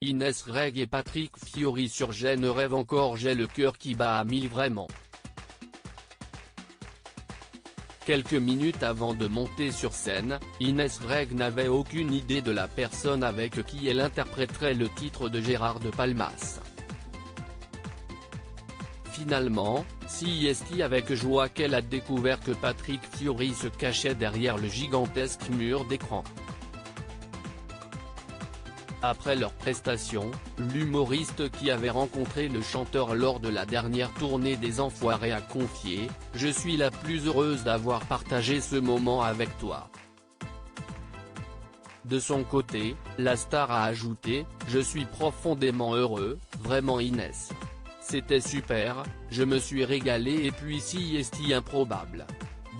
Inès Reg et Patrick Fiori sur J'ai ne rêve encore, j'ai le cœur qui bat à 1000 vraiment. Quelques minutes avant de monter sur scène, Inès Reg n'avait aucune idée de la personne avec qui elle interpréterait le titre de Gérard de Palmas. Finalement, c'est avec joie qu'elle a découvert que Patrick Fiori se cachait derrière le gigantesque mur d'écran. Après leur prestation, l'humoriste qui avait rencontré le chanteur lors de la dernière tournée des Enfoirés a confié « Je suis la plus heureuse d'avoir partagé ce moment avec toi ». De son côté, la star a ajouté « Je suis profondément heureux, vraiment Inès. C'était super, je me suis régalé et puis si est improbable. »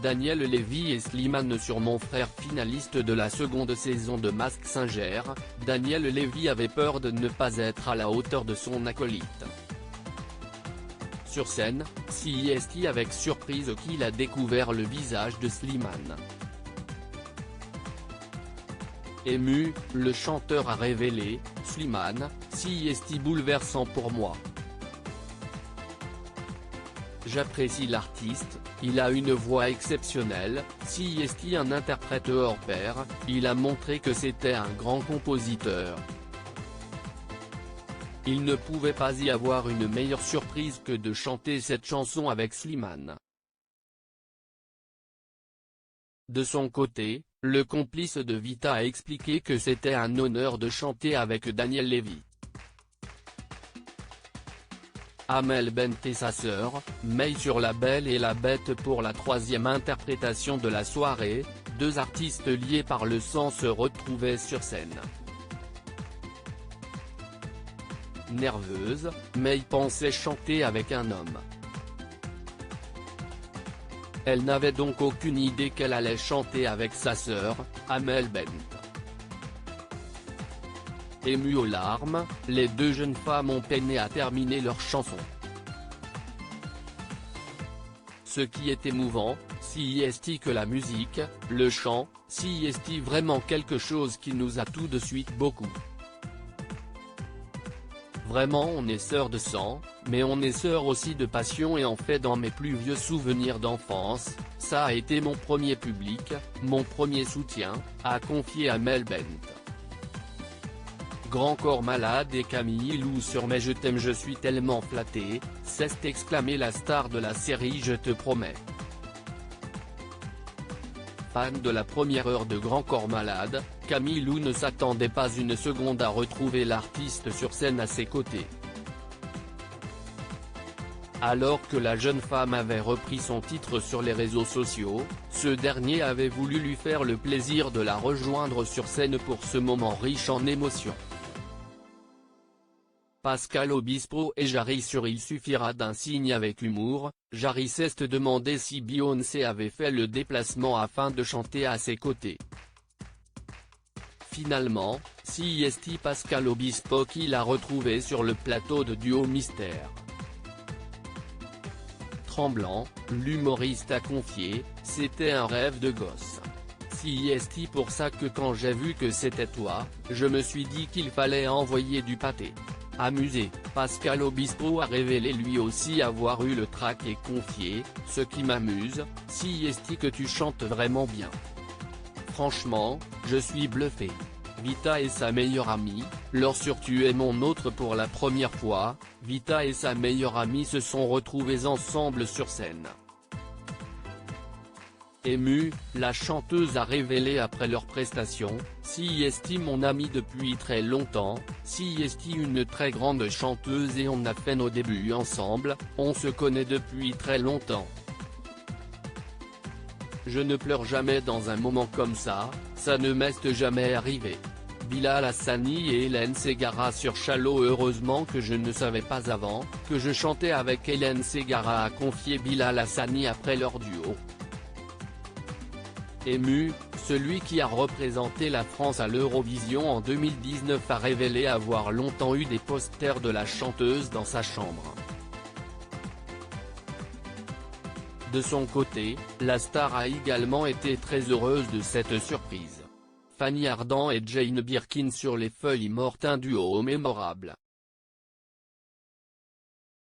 Daniel Lévy et Slimane sur Mon frère finaliste de la seconde saison de Mask Singer, Daniel Lévy avait peur de ne pas être à la hauteur de son acolyte. Sur scène, c'est avec surprise qu'il a découvert le visage de Slimane. Ému, le chanteur a révélé « Slimane, c'est bouleversant pour moi. J'apprécie l'artiste, il a une voix exceptionnelle, c'est un interprète hors pair, il a montré que c'était un grand compositeur. Il ne pouvait pas y avoir une meilleure surprise que de chanter cette chanson avec Slimane. » De son côté, le complice de Vita a expliqué que c'était un honneur de chanter avec Daniel Lévy. Amel Bent et sa sœur, May sur La Belle et la Bête pour la troisième interprétation de la soirée, deux artistes liés par le sang se retrouvaient sur scène. Nerveuse, May pensait chanter avec un homme. Elle n'avait donc aucune idée qu'elle allait chanter avec sa sœur, Amel Bent. Émues aux larmes, les deux jeunes femmes ont peiné à terminer leur chanson. Ce qui est émouvant, c'est que la musique, le chant, c'est vraiment quelque chose qui nous a tout de suite beaucoup. Vraiment on est sœurs de sang, mais on est sœurs aussi de passion et en fait dans mes plus vieux souvenirs d'enfance, ça a été mon premier public, mon premier soutien, a confié Amel Bent. Grand Corps Malade et Camille Lou sur Mais je t'aime, je suis tellement flattée, s'est exclamé la star de la série Je te promets. Fan de la première heure de Grand Corps Malade, Camille Lou ne s'attendait pas une seconde à retrouver l'artiste sur scène à ses côtés. Alors que la jeune femme avait repris son titre sur les réseaux sociaux, ce dernier avait voulu lui faire le plaisir de la rejoindre sur scène pour ce moment riche en émotions. Pascal Obispo et Jarry sur Il suffira d'un signe avec humour, Jarry s'est demandé si Beyoncé avait fait le déplacement afin de chanter à ses côtés. Finalement, c'est Pascal Obispo qui l'a retrouvé sur le plateau de Duo Mystère. Tremblant, l'humoriste a confié « C'était un rêve de gosse. C'est pour ça que quand j'ai vu que c'était toi, je me suis dit qu'il fallait envoyer du pâté. » Amusé, Pascal Obispo a révélé lui aussi avoir eu le trac et confié « Ce qui m'amuse, c'est que tu chantes vraiment bien. Franchement, je suis bluffé. » Vita et sa meilleure amie, lorsque Tu es mon autre pour la première fois, Vita et sa meilleure amie se sont retrouvés ensemble sur scène. Émue, la chanteuse a révélé après leur prestation, c'est mon amie depuis très longtemps, c'est une très grande chanteuse et on a fait nos débuts ensemble, on se connaît depuis très longtemps. Je ne pleure jamais dans un moment comme ça ne m'est jamais arrivé. Bilal Hassani et Hélène Ségara sur Chalot. Heureusement que je ne savais pas avant, que je chantais avec Hélène Ségara, a confié Bilal Hassani après leur duo. Ému, celui qui a représenté la France à l'Eurovision en 2019 a révélé avoir longtemps eu des posters de la chanteuse dans sa chambre. De son côté, la star a également été très heureuse de cette surprise. Fanny Ardant et Jane Birkin sur les feuilles mortes, un duo mémorable.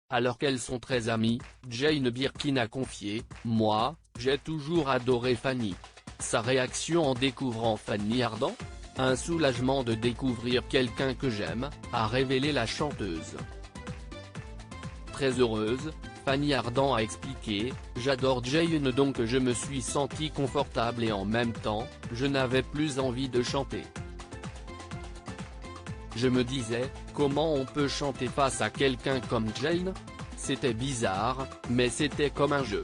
Alors qu'elles sont très amies, Jane Birkin a confié « Moi, j'ai toujours adoré Fanny ». Sa réaction en découvrant Fanny Ardant ? Un soulagement de découvrir quelqu'un que j'aime, a révélé la chanteuse. Très heureuse, Fanny Ardant a expliqué « J'adore Jane, donc je me suis sentie confortable et en même temps, je n'avais plus envie de chanter. Je me disais, comment on peut chanter face à quelqu'un comme Jane ? C'était bizarre, mais c'était comme un jeu. »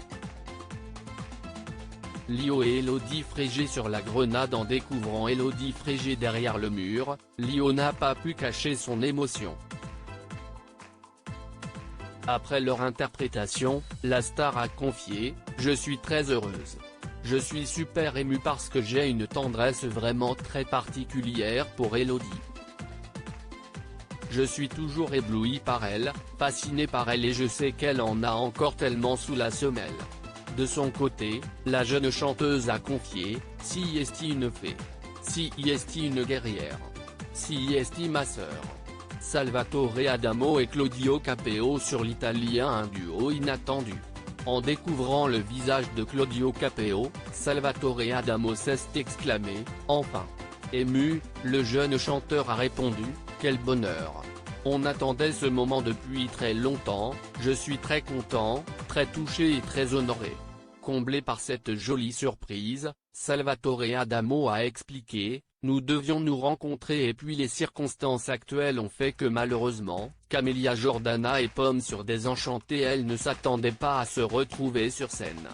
Lio et Élodie Frégé sur la grenade. En découvrant Élodie Frégé derrière le mur, Lio n'a pas pu cacher son émotion. Après leur interprétation, la star a confié « Je suis très heureuse. Je suis super émue parce que j'ai une tendresse vraiment très particulière pour Élodie. Je suis toujours ébloui par elle, fasciné par elle et je sais qu'elle en a encore tellement sous la semelle. » De son côté, la jeune chanteuse a confié « Si est une fée. Si est une guerrière. Si est ma sœur. » Salvatore Adamo et Claudio Capeo sur l'italien, un duo inattendu. En découvrant le visage de Claudio Capeo, Salvatore Adamo s'est exclamé « Enfin !» Ému, le jeune chanteur a répondu « Quel bonheur ! On attendait ce moment depuis très longtemps, je suis très content, très touché et très honoré. » Comblé par cette jolie surprise, Salvatore Adamo a expliqué « Nous devions nous rencontrer et puis les circonstances actuelles ont fait que malheureusement, Camélia Jordana et Pomme sur Désenchanté, elles ne s'attendaient pas à se retrouver sur scène.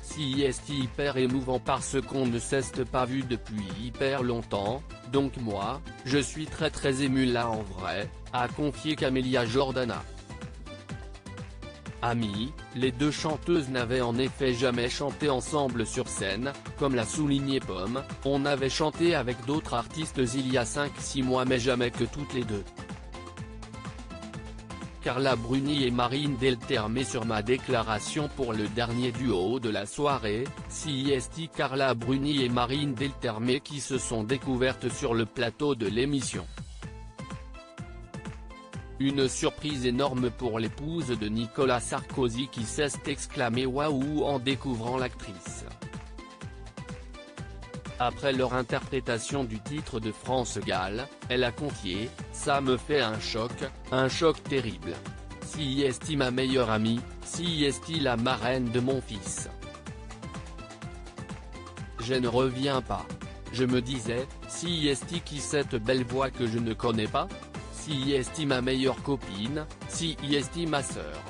Si est hyper émouvant parce qu'on ne s'est pas vu depuis hyper longtemps, donc moi, je suis très ému là en vrai », a confié Camélia Jordana. Amies, les deux chanteuses n'avaient en effet jamais chanté ensemble sur scène, comme l'a souligné Pomme, on avait chanté avec d'autres artistes il y a 5-6 mois mais jamais que toutes les deux. Carla Bruni et Marine Delterme sur ma déclaration pour le dernier duo de la soirée, Si est Carla Bruni et Marine Delterme qui se sont découvertes sur le plateau de l'émission. Une surprise énorme pour l'épouse de Nicolas Sarkozy qui s'est exclamé « Waouh » en découvrant l'actrice. Après leur interprétation du titre de France Gall, elle a confié « Ça me fait un choc terrible. Si est ma meilleure amie, si est la marraine de mon fils. Je ne reviens pas. Je me disais, si est qui cette belle voix que je ne connais pas ? Si est ma meilleure copine, si est ma sœur. »